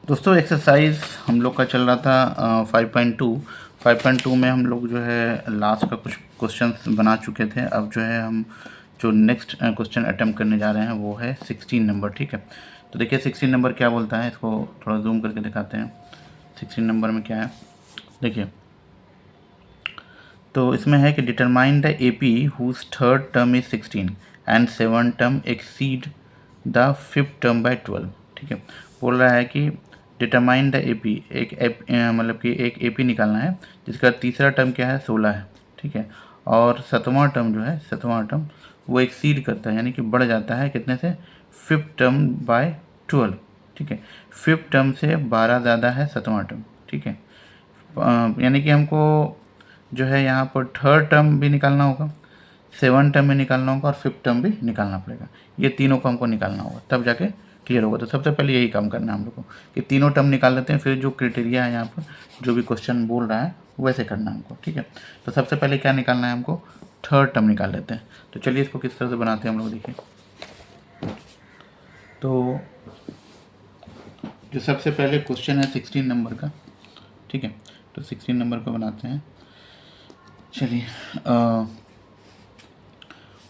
दोस्तों एक्सरसाइज हम लोग का चल रहा था 5.2 में हम लोग जो है लास्ट का कुछ क्वेश्चंस बना चुके थे। अब जो है हम जो नेक्स्ट क्वेश्चन अटेम्प्ट करने जा रहे हैं वो है 16 नंबर। ठीक है, तो देखिए 16 नंबर क्या बोलता है, इसको थोड़ा जूम करके दिखाते हैं। 16 नंबर में क्या है देखिए, तो इसमें है कि determine the A P whose third term is 16 and seven term exceed the fifth term by 12। ठीक है, बोल रहा है कि डिटरमाइन द ए पी, मतलब कि एक ए पी निकालना है जिसका तीसरा टर्म क्या है 16 है। ठीक है, और सातवां टर्म जो है, सातवां टर्म वो एक्सीड करता है, यानी कि बढ़ जाता है कितने से, फिफ्थ टर्म बाय 12। ठीक है, फिफ्थ टर्म से 12 ज़्यादा है सातवां टर्म। ठीक है, यानी कि हमको जो है यहाँ पर थर्ड टर्म भी निकालना होगा, सेवन टर्म भी निकालना होगा और फिफ्थ टर्म भी निकालना पड़ेगा। ये तीनों को हमको निकालना होगा तब जाके क्लियर होगा। तो सबसे पहले यही काम करना है हम लोग को कि तीनों टर्म निकाल लेते हैं, फिर जो क्राइटेरिया है यहाँ पर जो भी क्वेश्चन बोल रहा है वैसे करना है हमको। ठीक है, तो सबसे पहले क्या निकालना है हमको, थर्ड टर्म निकाल लेते हैं। तो चलिए इसको किस तरह से बनाते हैं हम लोग, देखिए। तो जो सबसे पहले क्वेश्चन है 16 नंबर का, ठीक है, तो 16 नंबर को बनाते हैं। चलिए,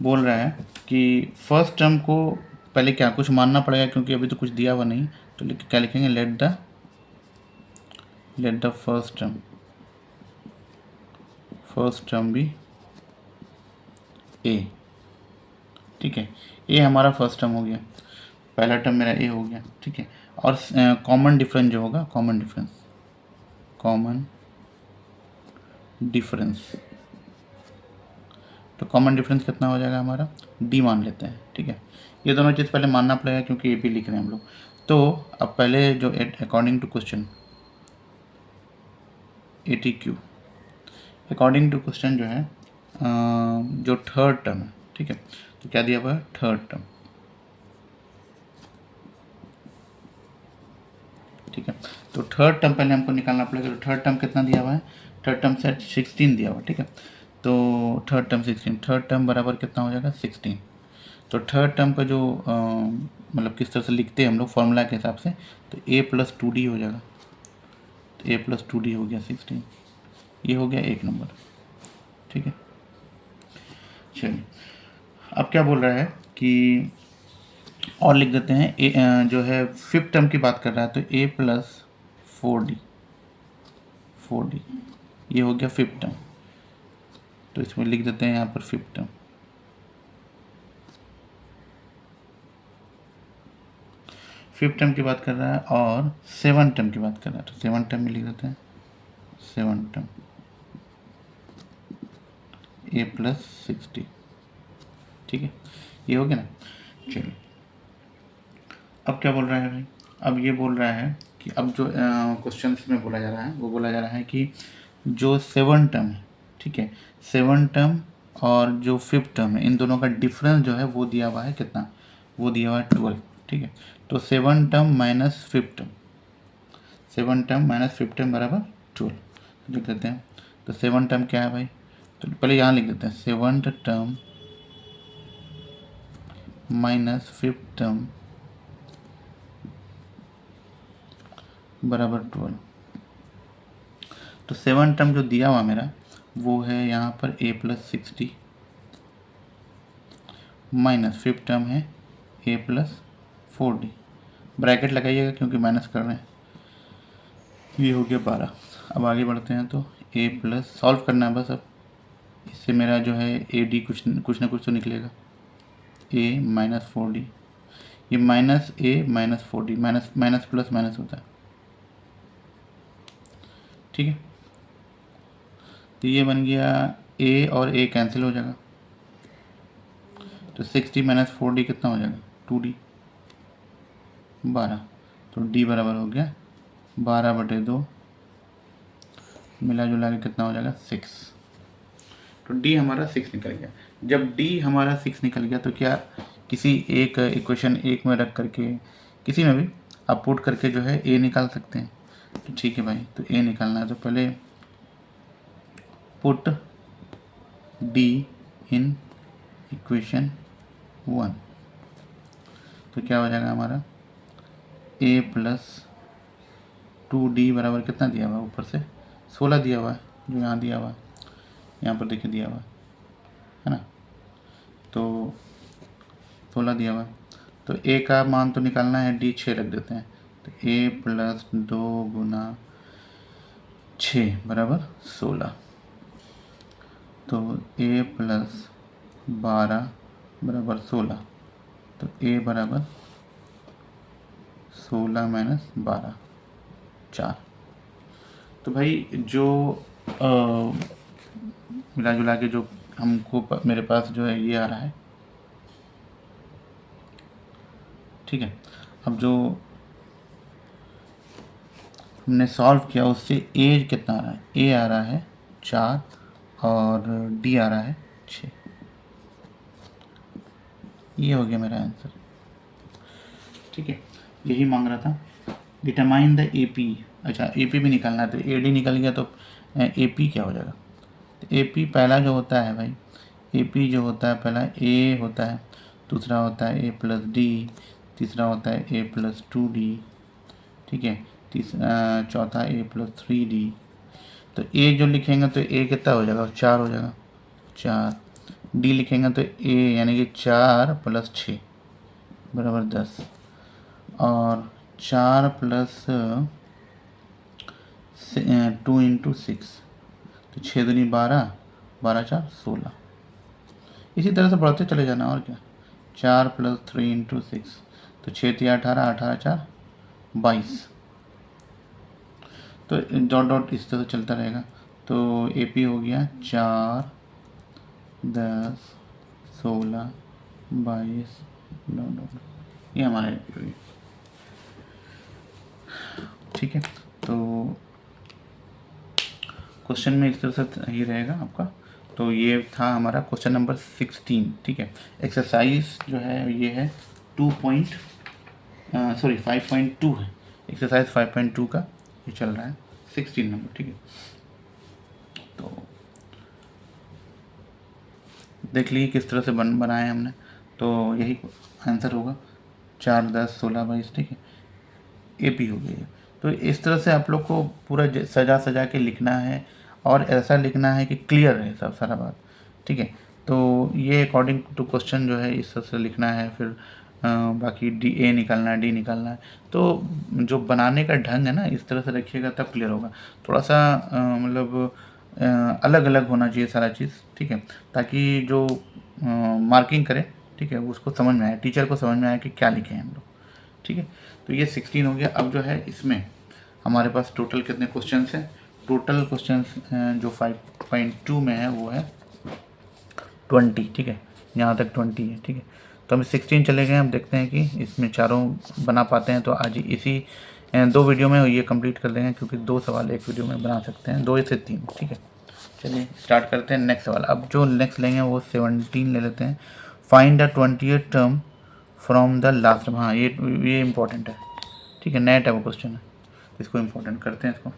बोल रहा है कि फर्स्ट टर्म को पहले क्या कुछ मानना पड़ेगा क्योंकि अभी तो कुछ दिया हुआ नहीं। तो क्या लिखेंगे, लेट द फर्स्ट टर्म भी ए। ठीक है, ए हमारा फर्स्ट टर्म हो गया, पहला टर्म मेरा ए हो गया। ठीक है, और कॉमन डिफरेंस जो होगा, कॉमन डिफरेंस, तो कॉमन डिफरेंस कितना हो जाएगा हमारा, डी मान लेते हैं। ठीक है, ये दोनों चीज़ पहले मानना पड़ेगा क्योंकि ए पी लिख रहे हैं हम लोग। तो अब पहले जो according to question A T Q, according to question जो है जो थर्ड टर्म है, ठीक है, तो क्या दिया हुआ है, थर्ड टर्म। ठीक है, तो थर्ड टर्म पहले हमको निकालना पड़ेगा। तो थर्ड टर्म कितना दिया हुआ है, थर्ड टर्म सेट 16 दिया हुआ है। ठीक है, तो थर्ड टर्म 16, थर्ड टर्म बराबर कितना हो जाएगा 16। तो थर्ड टर्म का जो मतलब किस तरह से लिखते हैं हम लोग फॉर्मूला के हिसाब से, तो ए प्लस 2d हो जाएगा। तो ए प्लस 2d हो गया 16, ये हो गया एक नंबर। ठीक है, चलिए अब क्या बोल रहा है कि और लिख देते हैं ए, जो है फिफ्थ टर्म की बात कर रहा है, तो ए प्लस 4d ये हो गया फिफ्थ टर्म। तो इसमें लिख देते हैं यहाँ पर फिफ्थ टर्म। फिफ्थ टर्म की बात कर रहा है और सेवन टर्म की बात कर रहा है, तो सेवन टर्म में लिख देते हैं सेवन टर्म ए प्लस 60। ठीक है, ये हो गया ना। चलिए अब क्या बोल रहा है भाई, अब ये बोल रहा है कि अब जो क्वेश्चन में बोला जा रहा है वो बोला जा रहा है कि जो सेवन टर्म है, ठीक है, सेवन टर्म और जो फिफ्थ टर्म है इन दोनों का डिफरेंस जो है वो दिया हुआ है कितना, वो दिया हुआ है 12। ठीक है, तो seven term minus fifth term, seven term minus fifth term बराबर 12 लिख देते हैं। तो सेवन टर्म क्या है भाई, तो पहले यहाँ लिख देते हैं seven term minus fifth term बराबर 12। तो सेवन टर्म जो दिया हुआ मेरा वो है यहाँ पर ए प्लस 60 माइनस फिफ्थ टर्म है ए प्लस 4d, ब्रैकेट लगाइएगा क्योंकि माइनस कर रहे हैं। ये हो गया 12। अब आगे बढ़ते हैं, तो ए प्लस सॉल्व करना है बस। अब इससे मेरा जो है ए डी कुछ ना कुछ तो निकलेगा, ए माइनस 4d, ये minus A minus 4d, minus minus plus minus होता है। ठीक है, तो ये बन गया ए और ए कैंसिल हो जाएगा, तो 60 माइनस 4d कितना हो जाएगा 2d, 12। तो d बराबर हो गया 12/2, मिला जुला के कितना हो जाएगा 6। तो d हमारा 6 निकल गया। जब d हमारा 6 निकल गया तो क्या किसी एक इक्वेशन एक में रख करके किसी में भी आप पुट करके जो है a निकाल सकते हैं। तो ठीक है भाई, तो a निकालना है तो पहले पुट d इन इक्वेशन 1, तो क्या हो जाएगा हमारा a प्लस 2d बराबर कितना दिया हुआ है ऊपर से 16 दिया हुआ है, जो यहाँ दिया हुआ है, यहाँ पर देखिए दिया हुआ है ना, तो 16 दिया हुआ है। तो a का मान तो निकालना है, d 6 रख देते हैं, तो a प्लस 2 गुना 6 बराबर 16। तो a प्लस 12 बराबर 16, तो a बराबर 16 माइनस 12 4। तो भाई जो मिला जुला के जो हमको मेरे पास जो है ये आ रहा है, ठीक है। अब जो हमने सॉल्व किया उससे ए कितना आ रहा है, ए आ रहा है 4 और डी आ रहा है 6। ये हो गया मेरा आंसर, ठीक है। यही मांग रहा था। डिटरमाइन द ए पी, अच्छा ए पी भी निकालना है, तो ए डी निकल गया तो ए पी क्या हो जाएगा। तो ए पी पहला जो होता है भाई, ए पी जो होता है पहला ए होता है, दूसरा होता है ए प्लस डी, तीसरा होता है ए प्लस 2d, ठीक है, चौथा ए प्लस 3d। तो ए जो लिखेंगे तो ए कितना हो जाएगा 4 हो जाएगा 4। डी लिखेंगे तो ए यानी कि 4 प्लस 6 बराबर 10, और 4 प्लस 2 इंटू 6, तो 6 दूनी 12, 12 4 16। इसी तरह से बढ़ते चले जाना, और क्या। 4 प्लस 3 इंटू 6, तो 6 3 18, 18 4 22। तो डॉट डॉट इस तरह से चलता रहेगा। तो ए पी हो गया 4 10 16 22 डॉट डॉट, ये हमारा ए पी हो गया, ठीक है। तो क्वेश्चन में इस तरह से ही रहेगा आपका। तो ये था हमारा क्वेश्चन नंबर 16, ठीक है। एक्सरसाइज जो है ये है 5.2 है, एक्सरसाइज 5.2 का ये चल रहा है 16 नंबर, ठीक है। तो देख लीजिए किस तरह से बनाए हमने, तो यही आंसर होगा 4 10 16 22, ठीक है। ए पी हो गई है। तो इस तरह से आप लोग को पूरा सजा सजा के लिखना है, और ऐसा लिखना है कि क्लियर रहे सब सारा बात, ठीक है। तो ये अकॉर्डिंग टू क्वेश्चन जो है इस तरह से लिखना है, फिर बाकी डी ए निकालना है, डी निकालना है। तो जो बनाने का ढंग है ना, इस तरह से रखिएगा तब क्लियर होगा। थोड़ा सा मतलब अलग अलग होना चाहिए सारा चीज़, ठीक है, ताकि जो मार्किंग करे, ठीक है, उसको समझ में आए, टीचर को समझ में आए कि क्या लिखे हैं हम लोग, ठीक है। तो ये 16 हो गया। अब जो है इसमें हमारे पास टोटल कितने क्वेश्चन हैं, टोटल क्वेश्चन जो 5.2 में है वो है 20, ठीक है, यहाँ तक 20 है, ठीक है। तो हम 16 चले गए, हम देखते हैं कि इसमें चारों बना पाते हैं। तो आज इसी 2 वीडियो में ये कंप्लीट कर देंगे, क्योंकि 2 सवाल एक वीडियो में बना सकते हैं, 2 से 3, ठीक है। चलिए स्टार्ट करते हैं नेक्स्ट सवाल। अब जो नेक्स्ट लेंगे वो 17 ले लेते हैं। Find the 28th term from the last. हाँ ये इंपॉर्टेंट है, ठीक है, नया टाइप क्वेश्चन है, इसको इंपॉर्टेंट करते हैं इसको।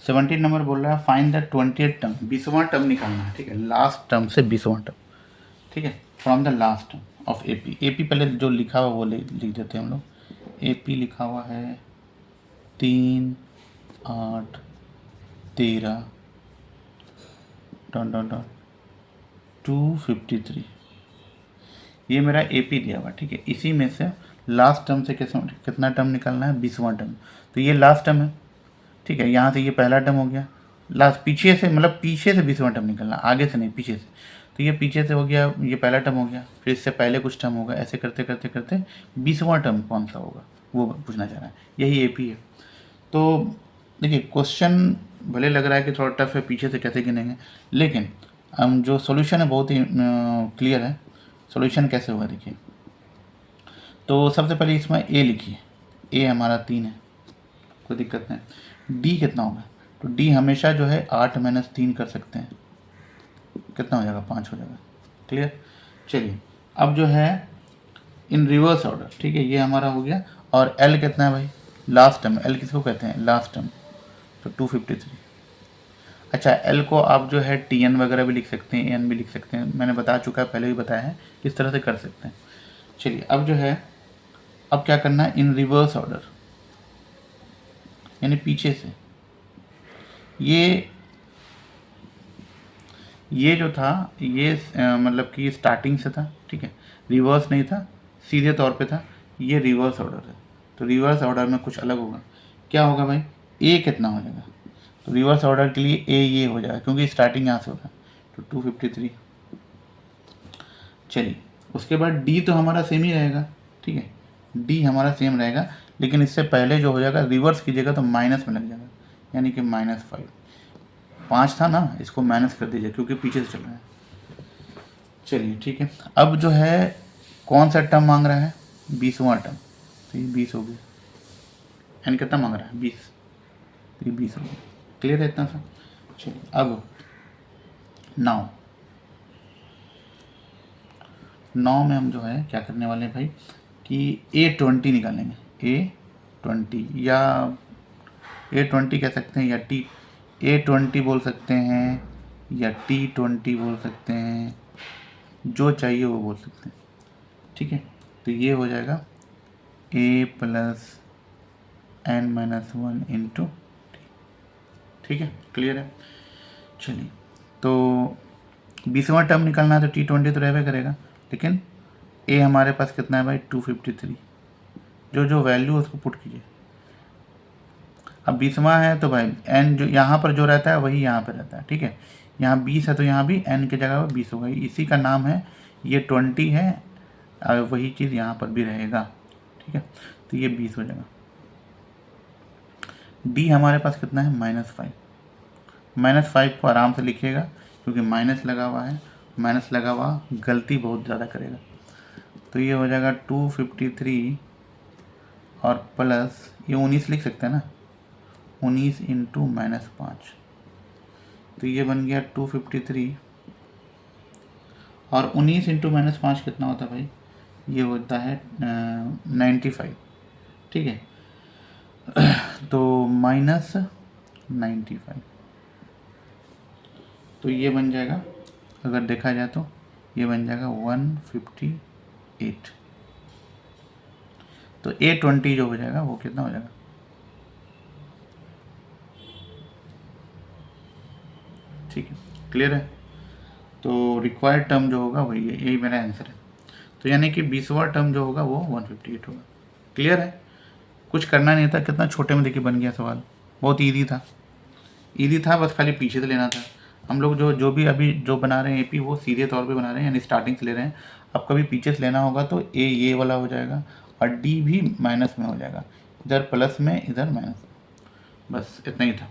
17 नंबर बोल रहा है फाइंड द 20th टर्म, 20वां टर्म निकालना है, ठीक है, लास्ट टर्म से 20वां टर्म, ठीक है, from the last term of A P. A P पहले जो लिखा हुआ वो लिख देते हैं हम लोग। ए पी लिखा हुआ है 3 8 13 डॉट डॉट डॉट 253, ये मेरा ए पी दिया हुआ, ठीक है। इसी में से लास्ट टर्म से कितना टर्म निकालना है, 20वां टर्म। तो ये लास्ट टर्म है, ठीक है, यहाँ से ये पहला टर्म हो गया, लास्ट पीछे से मतलब पीछे से 20वां टर्म निकलना, आगे से नहीं, पीछे से। तो ये पीछे से हो गया, ये पहला टर्म हो गया, फिर इससे पहले कुछ टर्म होगा, ऐसे करते करते करते 20वां टर्म कौन सा होगा वो पूछना चाह रहा है, यही ए पी है। तो देखिए क्वेश्चन भले लग रहा है कि थोड़ा टफ है, पीछे से कैसे गिनेंगे, लेकिन हम जो सॉल्यूशन है बहुत ही क्लियर है। सॉल्यूशन कैसे होगा देखिए, तो सबसे पहले इसमें ए लिखिए, ए हमारा 3 है, कोई दिक्कत नहीं। डी कितना होगा, तो डी हमेशा जो है 8 - 3 कर सकते हैं, कितना हो जाएगा 5 हो जाएगा, क्लियर। चलिए अब जो है इन रिवर्स ऑर्डर, ठीक है, ये हमारा हो गया। और एल कितना है भाई, लास्ट टर्म, एल किसको कहते हैं, लास्ट टर्म, तो 253। अच्छा एल को आप जो है टी एन वगैरह भी लिख सकते हैं, एन भी लिख सकते हैं, मैंने बता चुका है, पहले भी बताया है किस तरह से कर सकते हैं। चलिए अब जो है अब क्या करना है, इन रिवर्स ऑर्डर, यानी पीछे से। ये जो था ये मतलब कि स्टार्टिंग से था, ठीक है, रिवर्स नहीं था, सीधे तौर पे था। ये रिवर्स ऑर्डर है, तो रिवर्स ऑर्डर में कुछ अलग होगा। क्या होगा भाई, ए कितना हो जाएगा, तो रिवर्स ऑर्डर के लिए ए ये हो जाएगा क्योंकि स्टार्टिंग यहाँ से होगा, तो 253। चलिए उसके बाद डी तो हमारा सेम ही रहेगा, ठीक है, डी हमारा सेम रहेगा, लेकिन इससे पहले जो हो जाएगा रिवर्स कीजिएगा तो माइनस में लग जाएगा, यानी कि -5। 5 था ना, इसको माइनस कर दीजिए क्योंकि पीछे से चल रहा है। चलिए ठीक है, अब जो है कौन सा टर्म मांग रहा है, 20वां टर्म, तो ये 20 हो गया, यानी कितना मांग रहा है 20, तो ये 20 हो गया। क्लियर है इतना सा। चलिए अब 9 में हम जो है क्या करने वाले हैं भाई कि A20 निकालेंगे, A20 या A20 कह सकते हैं, या A20 बोल सकते हैं, या T20 बोल सकते हैं, जो चाहिए वो बोल सकते हैं, ठीक है। तो ये हो जाएगा A + n-1 इंटू टी, ठीक है, क्लियर है। चलिए तो 20वां टर्म निकालना है तो T20 तो रहबे करेगा, लेकिन A हमारे पास कितना है भाई 253, जो वैल्यू उसको पुट कीजिए। अब 20वां है तो भाई n जो यहाँ पर जो रहता है वही यहाँ पर रहता है, ठीक है, यहाँ 20 है तो यहाँ भी n की जगह पर 20 होगा, इसी का नाम है, ये 20 है, और वही चीज़ यहाँ पर भी रहेगा, ठीक है, तो ये 20 हो जाएगा। डी हमारे पास कितना है -5, -5 को आराम से लिखिएगा क्योंकि माइनस लगा हुआ है, माइनस लगा हुआ गलती बहुत ज़्यादा करेगा, तो ये हो जाएगा 253 और प्लस ये 19 लिख सकते हैं ना, 19 इंटू -5, तो ये बन गया 253, और 19 इंटू -5 कितना होता है भाई, ये होता है 95, ठीक है, तो -95, तो ये बन जाएगा, अगर देखा जाए तो ये बन जाएगा 158, तो A20 जो हो जाएगा वो कितना हो जाएगा, ठीक है, क्लियर है। तो रिक्वायर्ड टर्म जो होगा वही है, यही मेरा आंसर है, तो यानी कि 20वां टर्म जो होगा वो 158 होगा। क्लियर है, कुछ करना नहीं था, कितना छोटे में देखिए बन गया सवाल, बहुत ईजी था, बस खाली पीछे से लेना था। हम लोग जो भी अभी जो बना रहे हैं एपी वो सीधे तौर पे बना रहे हैं, यानी स्टार्टिंग से ले रहे हैं। अब कभी पीछे से लेना होगा तो ए ये वाला हो जाएगा और डी भी माइनस में हो जाएगा, इधर प्लस में इधर माइनस, बस इतना ही था।